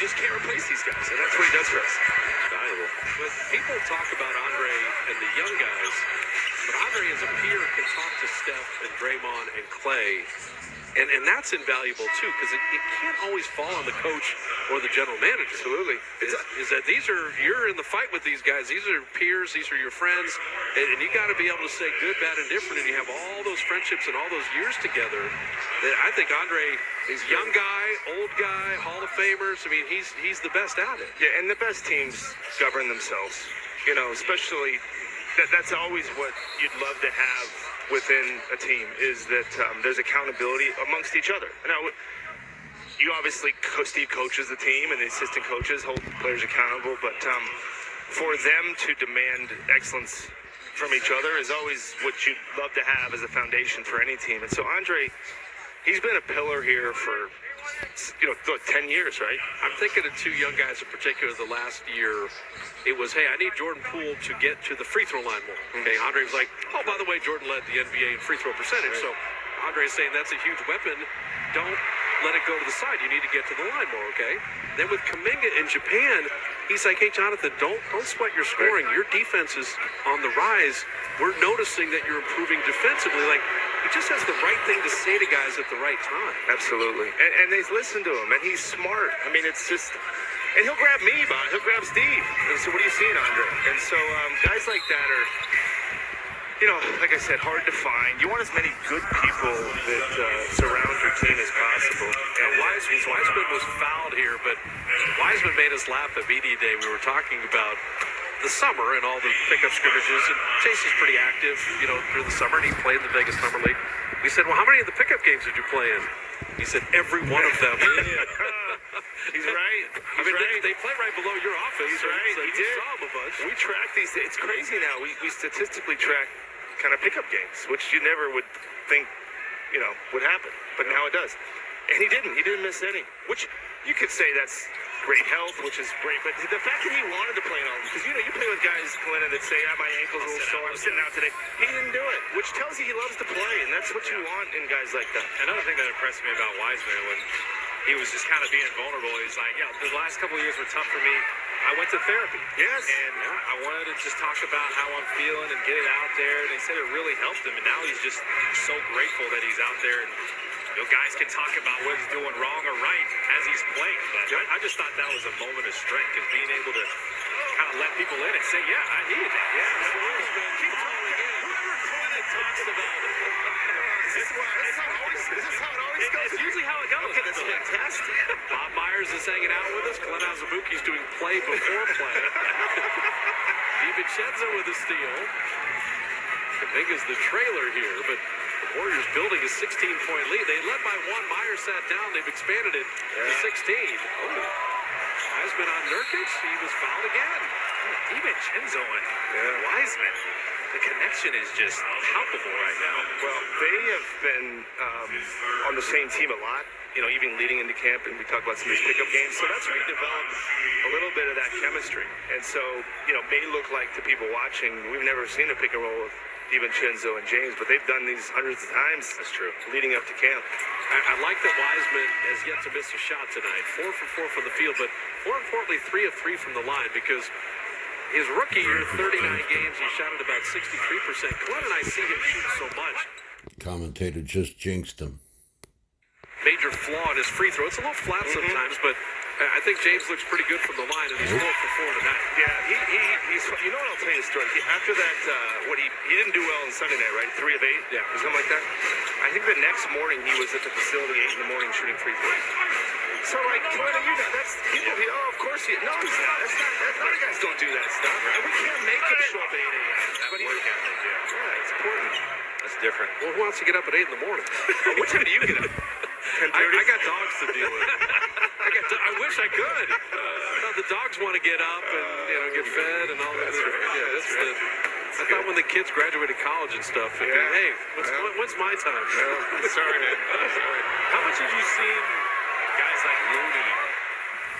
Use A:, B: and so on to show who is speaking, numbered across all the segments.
A: just can't replace these guys, and that's what he does for us.
B: Valuable. But people talk about Andre and the young guys, but Andre as a peer can talk to Steph and Draymond and Clay, and that's invaluable too, because it can't always fall on the coach or the general manager.
A: Absolutely.
B: Is that you're in the fight with these guys, these are peers, these are your friends, and you got to be able to say good, bad, and different, and you have all those friendships and all those years together. That I think Andre, he's a young guy, old guy, Hall of Famers. I mean, he's the best at it.
A: Yeah, and the best teams govern themselves. You know, especially that's always what you'd love to have within a team, is that there's accountability amongst each other. Now, you obviously, Steve coaches the team, and the assistant coaches hold players accountable, but for them to demand excellence from each other is always what you'd love to have as a foundation for any team. And so Andre, he's been a pillar here for 10 years, right?
B: I'm thinking of two young guys in particular. The last year, it was, hey, I need Jordan Poole to get to the free throw line more. Okay, Andre was like, oh, by the way, Jordan led the NBA in free throw percentage. Right. So Andre's saying that's a huge weapon. Don't let it go to the side. You need to get to the line more, okay? Then with Kuminga in Japan, he's like, hey, Jonathan, don't sweat your scoring. Right. Your defense is on the rise. We're noticing that you're improving defensively. Like, he just has the right thing to say to guys at the right time.
A: Absolutely. And they listen to him, and he's smart. I mean, it's just... And he'll grab me, he'll grab Steve. And so, what are you seeing, Andre? And so, guys like that are, like I said, hard to find. You want as many good people that surround your team as possible.
B: And Wiseman was fouled here, but Wiseman made us laugh at media day. We were talking about the summer and all the pickup scrimmages, and Chase is pretty active, through the summer, and he played in the Vegas Summer League. We said, well, how many of the pickup games did you play in? He said, every one of them.
A: He's right.
B: They play right below your office.
A: He's right.
B: So
A: he
B: you
A: did.
B: saw him a bunch.
A: We track these. It's crazy now. We statistically track kind of pickup games, which you never would think, would happen. But now it does. And he didn't. He didn't miss any. Which you could say that's great health, which is great. But the fact that he wanted to play in all, because you play with guys, Kalina, that say, my ankle's a little sore, I'm sitting out today. He didn't do it, which tells you he loves to play, and that's what you want in guys like that.
C: Another thing that impressed me about Wiseman, when he was just kind of being vulnerable, he's like, the last couple of years were tough for me. I went to therapy.
A: Yes.
C: And I wanted to just talk about how I'm feeling and get it out there. And he said it really helped him. And now he's just so grateful that he's out there. And guys can talk about what he's doing wrong or right as he's playing. But I just thought that was a moment of strength, is being able to kind of let people in and say, I needed that.
B: Yeah, keep calling in. Whoever Clinton talks about it.
A: This is how it always goes.
B: It's usually how it goes.
A: Okay, that's fantastic.
B: Bob Myers is hanging out with us. Glenn Azubuki's doing play before play. DiVincenzo with a steal. Kuminga's the trailer here, but the Warriors building a 16-point lead. They led by one. Myers sat down. They've expanded it to 16. Oh, Wiseman on Nurkic. He was fouled again.
C: DiVincenzo and Wiseman. The connection is just palpable right now.
A: Well, they have been on the same team a lot, even leading into camp, and we talk about some of these pickup games. So that's where we developed a little bit of that chemistry. And so, may look like to people watching, we've never seen a pick and roll of DiVincenzo and James, but they've done these hundreds of times.
B: That's true.
A: Leading up to camp.
B: I like that Wiseman has yet to miss a shot tonight. 4 for 4 from the field, but more importantly, 3 of 3 from the line, because his rookie year, 39 games, he shot at about 63%. Glenn and I see him shoot so much.
D: Commentator just jinxed him.
B: Major flaw in his free throw. It's a little flat sometimes, but I think James looks pretty good from the line, and he's 4 for 4 tonight.
A: Yeah, he's. You know what? I'll tell you a story. After that, he didn't do well on Sunday night, right? 3 of 8,
B: yeah,
A: or something like that. I think the next morning he was at the facility 8 in the morning shooting free throws. So, that's people. Of course he. No, he's not. That's not. A lot of guys don't do that stuff. And we can't make him show up at 8 a.m.
C: But work ethic,
A: yeah, it's important.
C: That's different.
B: Well, who wants to get up at 8 in the morning?
A: What time do you get up?
B: I got dogs to deal with. I wish I could. The dogs want to get up and get fed and all that. I thought when the kids graduated college and stuff, it'd be, hey, when's my time?
A: Sorry, man.
C: How much have you seen guys like Looney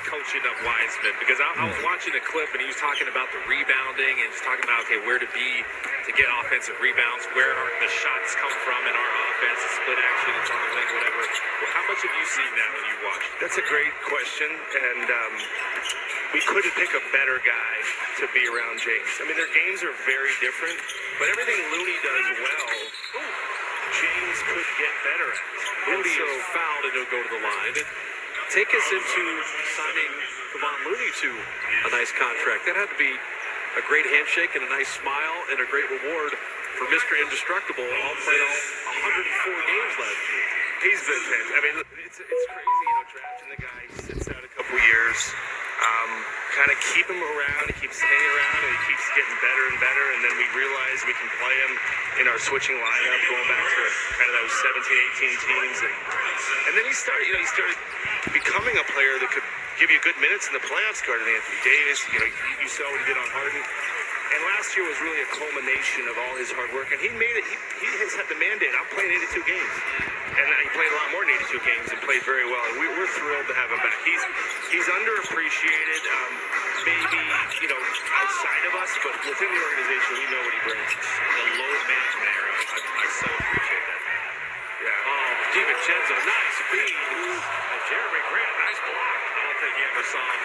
C: coaching up Wiseman? Because I was watching a clip and he was talking about the rebounding and he's talking about, okay, where to be to get offensive rebounds, where the shots come from in our offense, the split action, it's on the wing, whatever. Well, how much have you seen that when you watched?
A: That's a great question, and we couldn't pick a better guy to be around James. I mean, their games are very different, but everything Looney does well, James could get better at.
B: Looney is fouled and he'll go to the line. And take us into signing Kevon Looney to a nice contract. That had to be a great handshake and a nice smile and a great reward for Mr. Indestructible. All played all 104 games last year.
A: He's been fantastic. I mean, it's crazy, drafting the guy. He sits out a couple years. Kind of keep him around. He keeps hanging around, and he keeps getting better and better. And then we realize we can play him in our switching lineup, going back to kind of those 17, 18 teams. And then he started becoming a player that could give you good minutes in the playoffs, guarding Anthony Davis. You saw what he did on Harden. And last year was really a culmination of all his hard work. And he made it. He has had the mandate. I'm playing 82 games. And he played a lot more than 82 games and played very well. And we're thrilled to have him back. He's underappreciated, maybe, outside of us, but within the organization, we know what he brings.
C: The load management era, I so appreciate that.
A: Yeah.
C: Oh, DiVincenzo, nice feed. And Jeremy Grant, nice block. I don't think he ever saw him.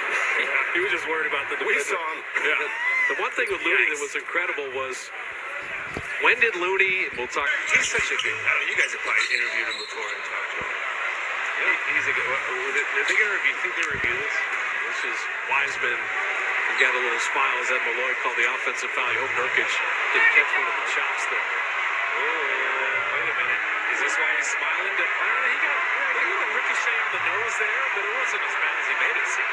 C: He was just worried about the
A: We saw him.
B: Yeah. The one thing with Looney that was incredible was when did Looney, we'll talk.
A: He's such a good, you guys have probably interviewed him before and talked to him. He's a good, are they going to review, think they review this?
B: This is Wiseman. He got a little smile as Ed Malloy called the offensive foul. I hope Nurkic didn't catch one of the chops there.
C: Oh, wait a minute. Is this why he's smiling? He got a little ricochet on the nose there, but it wasn't as bad as he made it seem.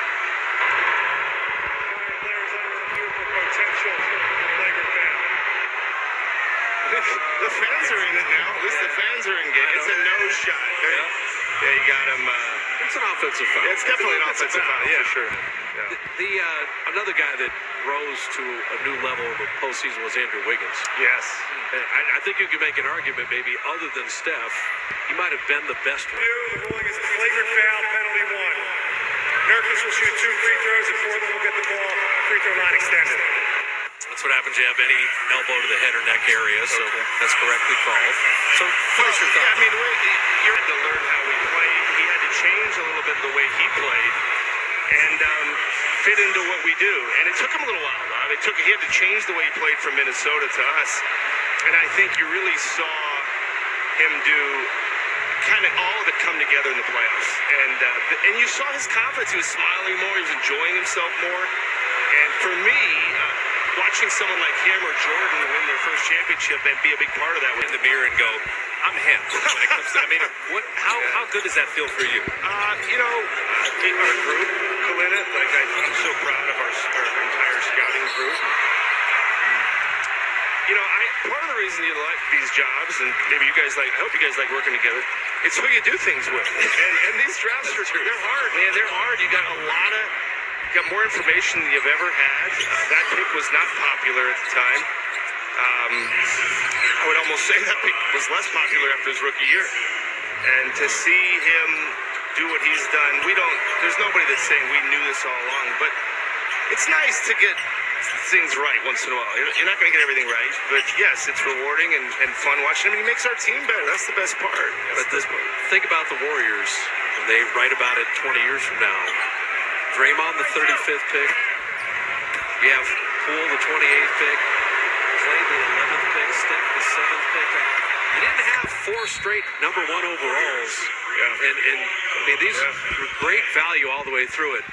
A: Players under review for potential flagrant foul. The fans are in it now. At least the fans are in game. It's a nose shot. Yeah, you got him.
B: It's an offensive foul.
A: It's definitely an offensive foul. Yeah, for sure. Yeah.
B: Another guy that rose to a new level in the postseason was Andrew Wiggins.
A: Yes.
B: And I think you could make an argument, maybe other than Steph, he might have been the best one.
E: The ruling is a flagrant foul, penalty 1. Nurkic will shoot 2 free throws, and Portland will get the ball free throw line extended.
B: That's what happens. You have any elbow to the head or neck area, so that's correctly called. So, finish your thought.
A: I mean, you had to learn how we played. He had to change a little bit the way he played and fit into what we do. And it took him a little while. He had to change the way he played from Minnesota to us. And I think you really saw him do kind of all of it come together in the playoffs. And you saw his confidence. He was smiling more. He was enjoying himself more. And for me, watching someone like him or Jordan win their first championship and be a big part of that
C: In the mirror and go, I'm him. When it comes to, how good does that feel for you?
A: In our group, Kalina, I'm so proud of our entire scouting group. Part of the reason you like these jobs, and maybe you guys I hope you guys like working together, it's who you do things with. And these drafts they're hard, man. They're hard. You got more information than you've ever had. That pick was not popular at the time. I would almost say that pick was less popular after his rookie year. And to see him do what he's done, there's nobody that's saying we knew this all along, but it's nice to get things right once in a while. You're not going to get everything right, but yes, it's rewarding and fun watching him. He makes our team better. That's the best part.
B: Think about the Warriors. When they write about it 20 years from now. Draymond, the 35th pick. You have Poole, the 28th pick. Clay, the 11th pick. Steph, the 7th pick. You didn't have 4 straight number 1 overalls.
A: Yeah.
B: And these were great value all the way through it.